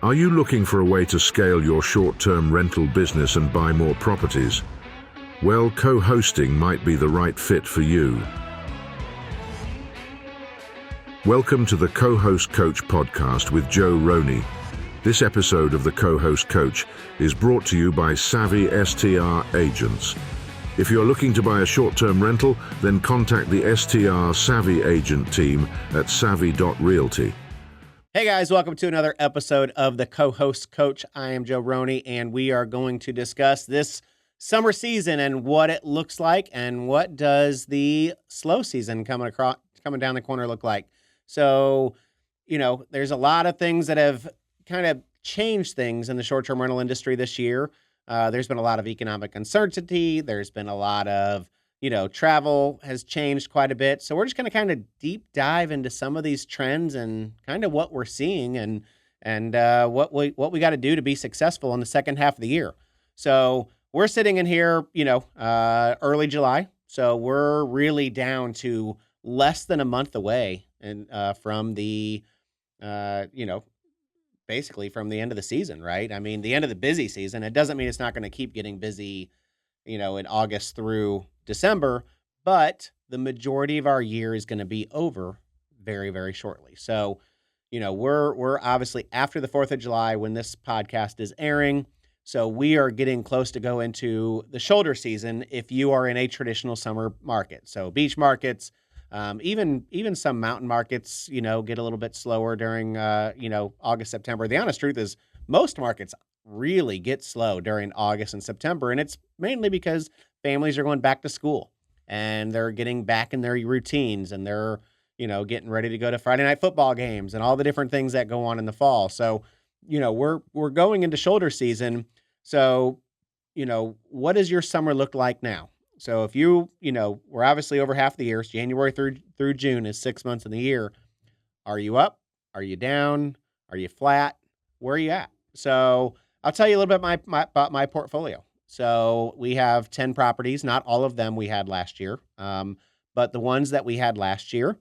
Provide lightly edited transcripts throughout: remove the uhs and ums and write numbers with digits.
Are you looking for a way to scale your short-term rental business and buy more properties? Well, co-hosting might be the right fit for you. Welcome to the Co-Host Coach podcast with Joe Roney. This episode of the Co-Host Coach is brought to you by Savvy STR Agents. If you're looking to buy a short-term rental, then contact the STR Savvy Agent team at savvy.realty. Hey guys, welcome to another episode of the Co-Host Coach. I am Joe Roney, and we are going to discuss this summer season and what it looks like and what does the slow season coming down the corner look like. So, there's a lot of things that have kind of changed things in the short-term rental industry this year. There's been a lot of economic uncertainty. There's been a lot of, travel has changed quite a bit. So we're just going to kind of deep dive into some of these trends and kind of what we're seeing and what we got to do to be successful in the second half of the year. So we're sitting in here, early July. So we're really down to less than a month away and from the, basically from the end of the season, right? I mean, the end of the busy season. It doesn't mean it's not going to keep getting busy, in August through December, but the majority of our year is going to be over very, very shortly. So, we're obviously after the 4th of July when this podcast is airing. So we are getting close to go into the shoulder season if you are in a traditional summer market. So beach markets, even some mountain markets, get a little bit slower during, August, September. The honest truth is most markets really get slow during August and September. And it's mainly because families are going back to school and they're getting back in their routines and they're, getting ready to go to Friday night football games and all the different things that go on in the fall. So, we're going into shoulder season. So, what does your summer look like now? So if we're obviously over half the year, so January through June is 6 months in the year. Are you up? Are you down? Are you flat? Where are you at? So I'll tell you a little bit about my portfolio. So we have 10 properties. Not all of them we had last year, but the ones that we had last year,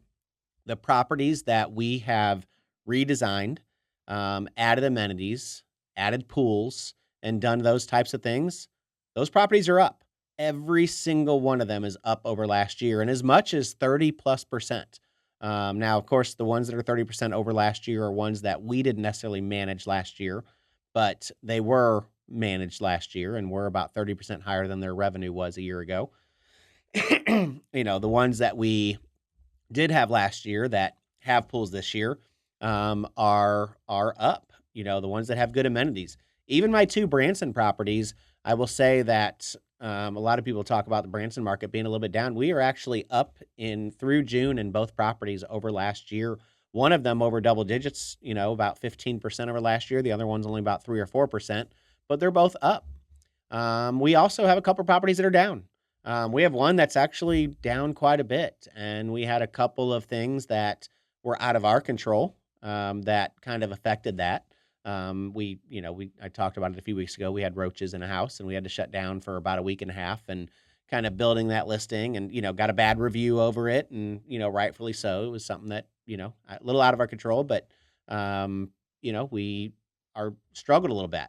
the properties that we have redesigned, added amenities, added pools, and done those types of things, those properties are up. Every single one of them is up over last year, and as much as 30+%. Now, of course, the ones that are 30% over last year are ones that we didn't necessarily manage last year, but they were managed last year and were about 30% higher than their revenue was a year ago. The ones that we did have last year that have pools this year are up. The ones that have good amenities. Even my 2 Branson properties, I will say that a lot of people talk about the Branson market being a little bit down. We are actually up through June in both properties over last year. One of them over double digits, about 15% over last year. The other one's only about 3 or 4%, but they're both up. We also have a couple of properties that are down. We have one that's actually down quite a bit, and we had a couple of things that were out of our control that kind of affected that. I talked about it a few weeks ago. We had roaches in a house and we had to shut down for about a week and a half and kind of building that listing and, got a bad review over it and, rightfully so. It was something that, a little out of our control, but, we are struggled a little bit.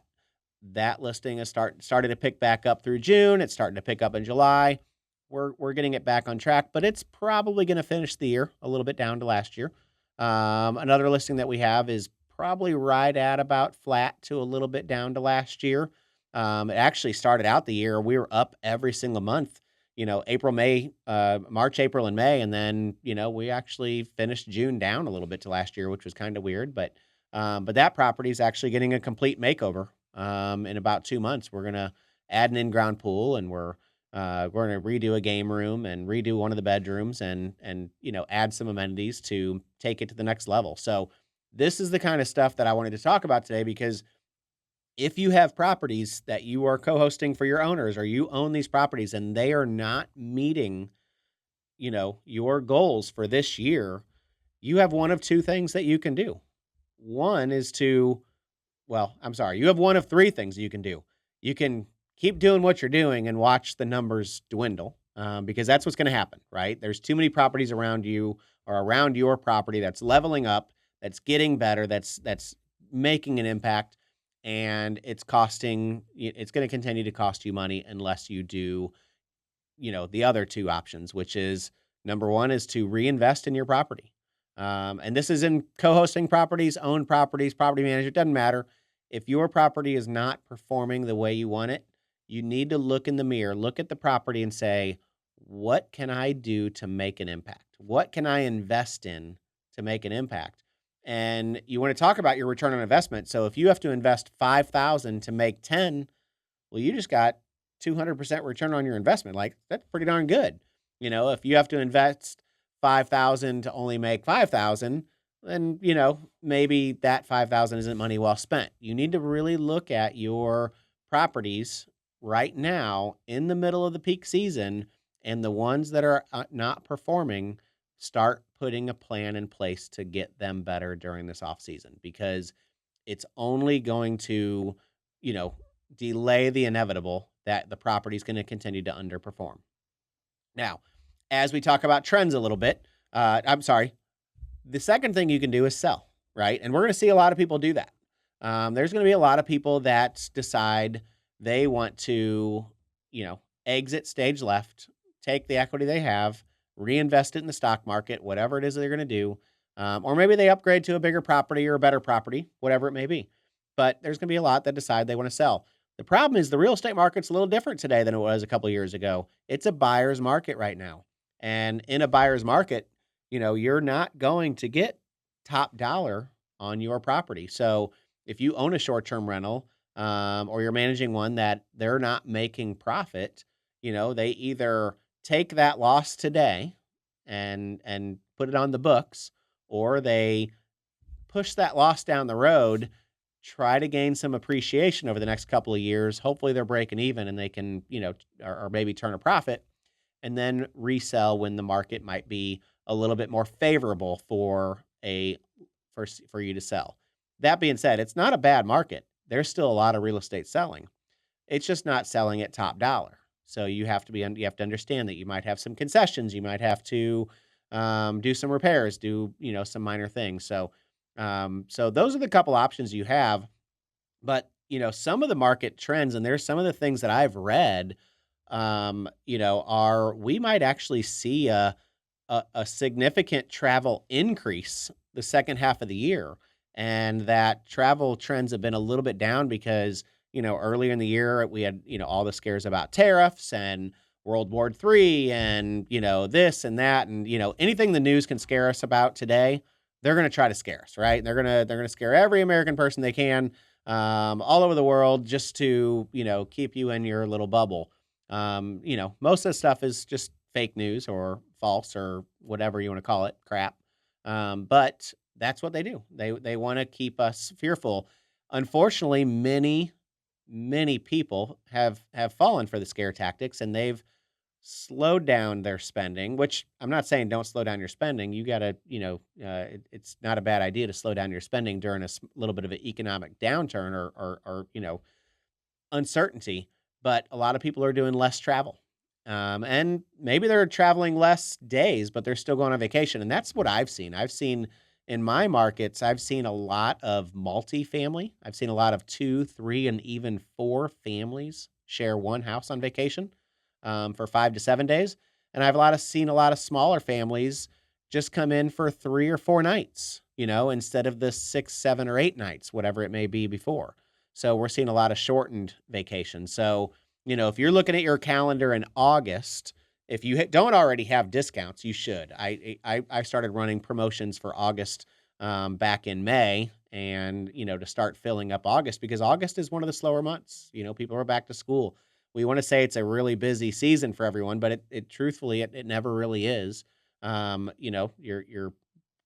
That listing has started to pick back up through June. It's starting to pick up in July. We're getting it back on track, but it's probably going to finish the year a little bit down to last year. Another listing that we have is probably right at about flat to a little bit down to last year. It actually started out the year, we were up every single month, March, April, and May. And then, we actually finished June down a little bit to last year, which was kind of weird. But that property is actually getting a complete makeover in about 2 months. We're going to add an in-ground pool and we're going to redo a game room and redo one of the bedrooms and add some amenities to take it to the next level. So this is the kind of stuff that I wanted to talk about today, because if you have properties that you are co-hosting for your owners or you own these properties and they are not meeting, your goals for this year, you have one of 2 things that you can do. One is you have one of 3 things you can do. You can keep doing what you're doing and watch the numbers dwindle, because that's what's going to happen, right? There's too many properties around you or around your property that's leveling up, that's getting better, that's making an impact, and it's going to continue to cost you money unless you do, the other two options, which is number one is to reinvest in your property. And this is in co-hosting properties, owned properties, property manager, doesn't matter. If your property is not performing the way you want it, you need to look in the mirror, look at the property and say, what can I do to make an impact? What can I invest in to make an impact? And you want to talk about your return on investment. So if you have to invest 5,000 to make 10, well, you just got 200% return on your investment. Like, that's pretty darn good. If you have to invest 5,000 to only make 5,000, then, maybe that 5,000 isn't money well spent. You need to really look at your properties right now in the middle of the peak season, and the ones that are not performing, start putting a plan in place to get them better during this off season, because it's only going to, you know, delay the inevitable that the property is going to continue to underperform. Now, as we talk about trends a little bit, the second thing you can do is sell, right? And we're going to see a lot of people do that. There's going to be a lot of people that decide they want to, exit stage left, take the equity they have, reinvest it in the stock market, whatever it is they're going to do. Or maybe they upgrade to a bigger property or a better property, whatever it may be. But there's going to be a lot that decide they want to sell. The problem is the real estate market's a little different today than it was a couple of years ago. It's a buyer's market right now. And in a buyer's market, you're not going to get top dollar on your property. So if you own a short-term rental, or you're managing one that they're not making profit, they either take that loss today and put it on the books, or they push that loss down the road, try to gain some appreciation over the next couple of years. Hopefully they're breaking even and they can, or maybe turn a profit, and then resell when the market might be a little bit more favorable for you to sell. That being said, it's not a bad market. There's still a lot of real estate selling. It's just not selling at top dollar. So you have to understand that you might have some concessions. You might have to do some repairs, do some minor things. So those are the couple options you have. But some of the market trends, and there's some of the things that I've read, are we might actually see a significant travel increase the second half of the year, and that travel trends have been a little bit down because earlier in the year we had all the scares about tariffs and World War III and this and that, and anything the news can scare us about today, they're going to try to scare us, right? They're gonna scare every American person they can, all over the world, just to keep you in your little bubble. Most of the stuff is just fake news or false or whatever you want to call it, crap. But that's what they do. They want to keep us fearful. Unfortunately, many people have fallen for the scare tactics, and they've slowed down their spending, which I'm not saying don't slow down your spending. You got to, it's not a bad idea to slow down your spending during a little bit of an economic downturn or uncertainty. But a lot of people are doing less travel. And maybe they're traveling less days, but they're still going on vacation. And that's what I've seen. I've seen in my markets, I've seen a lot of multifamily. I've seen a lot of 2, 3, and even 4 families share one house on vacation for 5 to 7 days. And I've seen a lot of smaller families just come in for 3 or 4 nights, instead of the 6, 7, or 8 nights, whatever it may be before. So we're seeing a lot of shortened vacations. So, if you're looking at your calendar in August, if you don't already have discounts, you should. I started running promotions for August back in May, and to start filling up August, because August is one of the slower months. People are back to school. We want to say it's a really busy season for everyone, but it truthfully it never really is. Your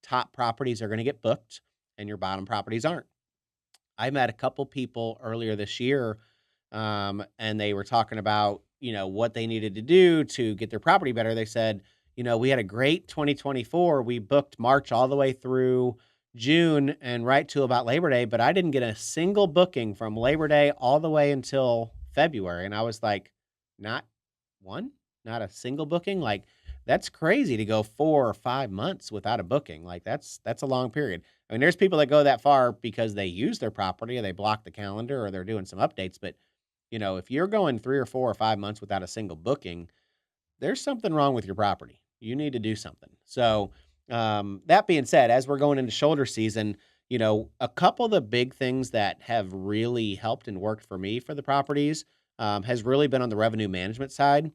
top properties are going to get booked, and your bottom properties aren't. I met a couple people earlier this year, and they were talking about, what they needed to do to get their property better. They said, we had a great 2024. We booked March all the way through June and right to about Labor Day, but I didn't get a single booking from Labor Day all the way until February. And I was like, not one, not a single booking. Like, that's crazy to go 4 or 5 months without a booking. Like, that's a long period. I mean, there's people that go that far because they use their property or they block the calendar or they're doing some updates. But, if you're going 3 or 4 or 5 months without a single booking, there's something wrong with your property. You need to do something. So, that being said, as we're going into shoulder season, a couple of the big things that have really helped and worked for me for the properties has really been on the revenue management side.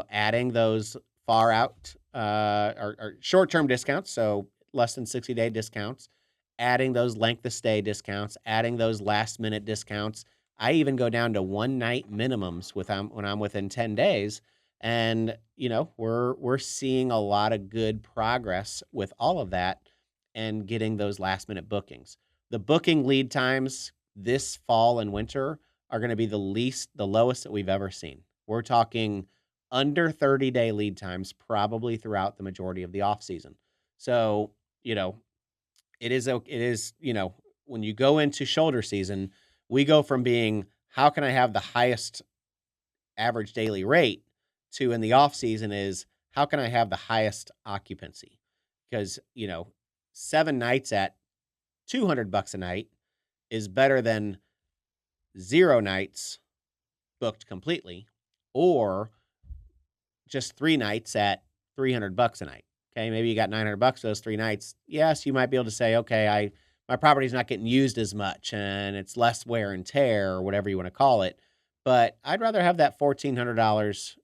Adding those far out or short term discounts, so less than 60-day discounts, adding those length of stay discounts, adding those last minute discounts. I even go down to one night minimums when I'm within 10 days. And, we're seeing a lot of good progress with all of that and getting those last minute bookings. The booking lead times this fall and winter are going to be the lowest that we've ever seen. We're talking under 30-day lead times probably throughout the majority of the off season. So, when you go into shoulder season, we go from being, how can I have the highest average daily rate, to in the off season is, how can I have the highest occupancy? Because, 7 nights at $200 a night is better than 0 nights booked completely, or just 3 nights at $300 a night. Okay, maybe you got $900 those 3 nights. Yes, you might be able to say, okay, my property's not getting used as much and it's less wear and tear or whatever you want to call it. But I'd rather have that $1,400,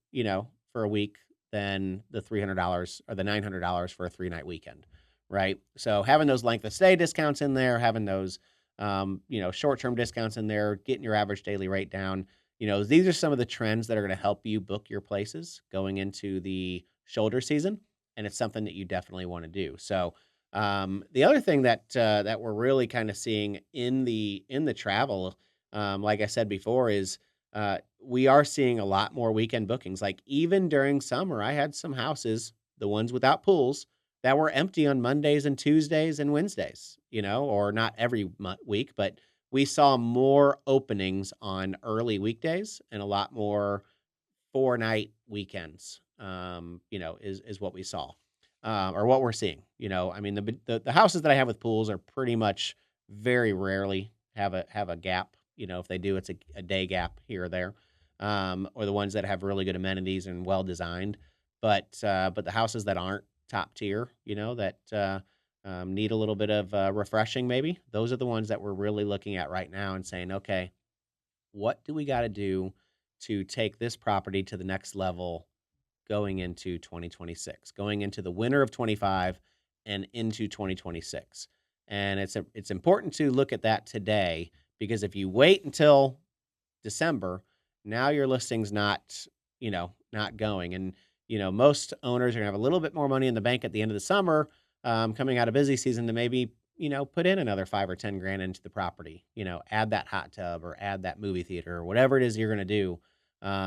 for a week than the $300 or the $900 for a 3-night weekend, right? So having those length of stay discounts in there, having those, short-term discounts in there, getting your average daily rate down. These are some of the trends that are going to help you book your places going into the shoulder season, and it's something that you definitely want to do. So, the other thing that we're really kind of seeing in the travel, like I said before, is we are seeing a lot more weekend bookings. Like even during summer, I had some houses, the ones without pools, that were empty on Mondays and Tuesdays and Wednesdays. Or not every week, but we saw more openings on early weekdays and a lot more 4-night weekends. Is what we saw, or what we're seeing. I mean, the houses that I have with pools are pretty much very rarely have a gap. If they do, it's a day gap here or there, or the ones that have really good amenities and well designed. But the houses that aren't top tier, that need a little bit of refreshing, maybe those are the ones that we're really looking at right now and saying, okay, what do we got to do to take this property to the next level going into 2026, going into the winter of 25 and into 2026. And it's important to look at that today, because if you wait until December, now your listing's not going. And, most owners are gonna have a little bit more money in the bank at the end of the summer, coming out of busy season, to maybe, put in another 5 or 10 grand into the property, add that hot tub or add that movie theater or whatever it is you're going to do.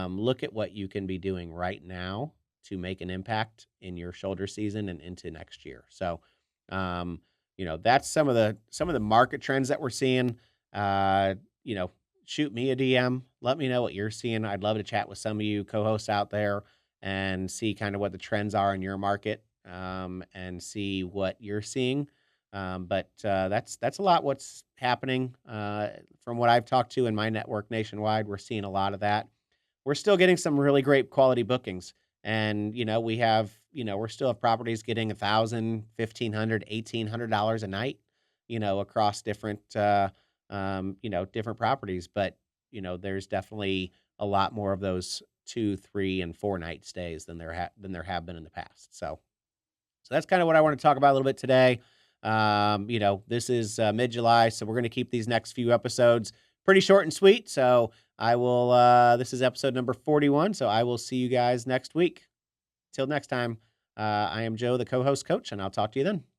Look at what you can be doing right now to make an impact in your shoulder season and into next year. So, that's some of the market trends that we're seeing. Uh, you know, Shoot me a DM. Let me know what you're seeing. I'd love to chat with some of you co-hosts out there and see kind of what the trends are in your market, and see what you're seeing. But that's a lot what's happening. From what I've talked to in my network nationwide, we're seeing a lot of that. We're still getting some really great quality bookings, and we still have properties getting 1,000, 1,500, $1,800 a night, across different properties. But there's definitely a lot more of those 2, 3, and 4 night stays than there have been in the past. So that's kind of what I want to talk about a little bit today. This is mid-July, so we're going to keep these next few episodes pretty short and sweet. So this is episode number 41. So I will see you guys next week. Till next time, I am Joe, the co-host coach, and I'll talk to you then.